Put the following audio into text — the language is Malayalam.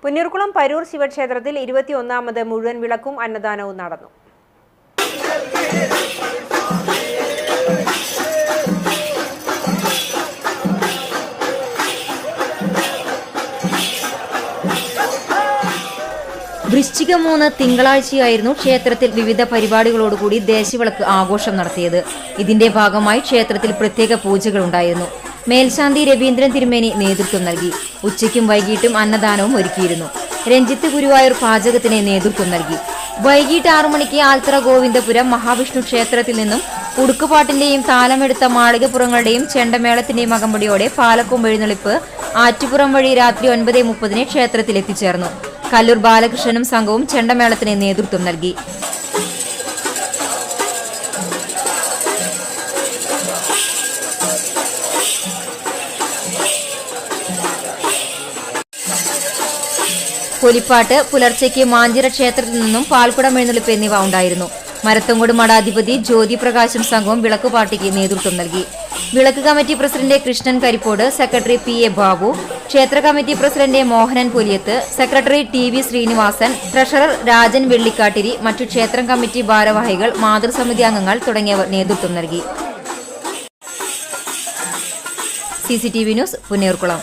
പുന്നൂർകുളം പരൂർ ശിവക്ഷേത്രത്തിൽ 21ാമത് മുഴുവൻ വിളക്കും അന്നദാനവും നടന്നു. വൃശ്ചികം 3 തിങ്കളാഴ്ചയായിരുന്നു ക്ഷേത്രത്തിൽ വിവിധ പരിപാടികളോടുകൂടി ദേശവിളക്ക് ആഘോഷം നടത്തിയത്. ഇതിന്റെ ഭാഗമായി ക്ഷേത്രത്തിൽ പ്രത്യേക പൂജകൾ ഉണ്ടായിരുന്നു. മേൽശാന്തി രവീന്ദ്രൻ തിരുമേനി നേതൃത്വം നൽകി. ഉച്ചയ്ക്കും വൈകിട്ടും അന്നദാനവും ഒരുക്കിയിരുന്നു. രഞ്ജിത്ത് ഗുരുവായൂർ പാചകത്തിന് നേതൃത്വം നൽകി. വൈകിട്ട് 6 മണിക്ക് ആൽത്തറ ഗോവിന്ദപുരം മഹാവിഷ്ണു ക്ഷേത്രത്തിൽ നിന്നും ഉടുക്കുപാട്ടിന്റെയും താലമെടുത്ത മാളികപ്പുറങ്ങളുടെയും ചെണ്ടമേളത്തിന്റെയും അകമ്പടിയോടെ പാലക്കൊമ്പ് എഴുന്നള്ളിപ്പ് ആറ്റുപുറം വഴി രാത്രി 9:30 ക്ഷേത്രത്തിൽ എത്തിച്ചേർന്നു. കല്ലൂർ ബാലകൃഷ്ണനും സംഘവും ചെണ്ടമേളത്തിന് നേതൃത്വം നൽകി. പൊലിപ്പാട്ട്, പുലർച്ചയ്ക്ക് മാഞ്ചിറ ക്ഷേത്രത്തിൽ നിന്നും പാൽക്കുടം എഴുന്നള്ളിപ്പ് എന്നിവ ഉണ്ടായിരുന്നു. മരത്തങ്കോട് മഠാധിപതി ജ്യോതി പ്രകാശും സംഘവും വിളക്കുപാട്ടിക്ക് നേതൃത്വം നൽകി. വിളക്ക് committee president Krishnan Karippod, secretary PA Babu, ക്ഷേത്ര committee president Mohanan Puliyath, secretary TV Srinivasan, treasurer Rajan Vellikkattiri, മറ്റു ക്ഷേത്രം കമ്മിറ്റി ഭാരവാഹികൾ, മാതൃസമിതി അംഗങ്ങൾ തുടങ്ങിയവർ നേതൃത്വം നൽകി. CCTV news, Punnoorkulam.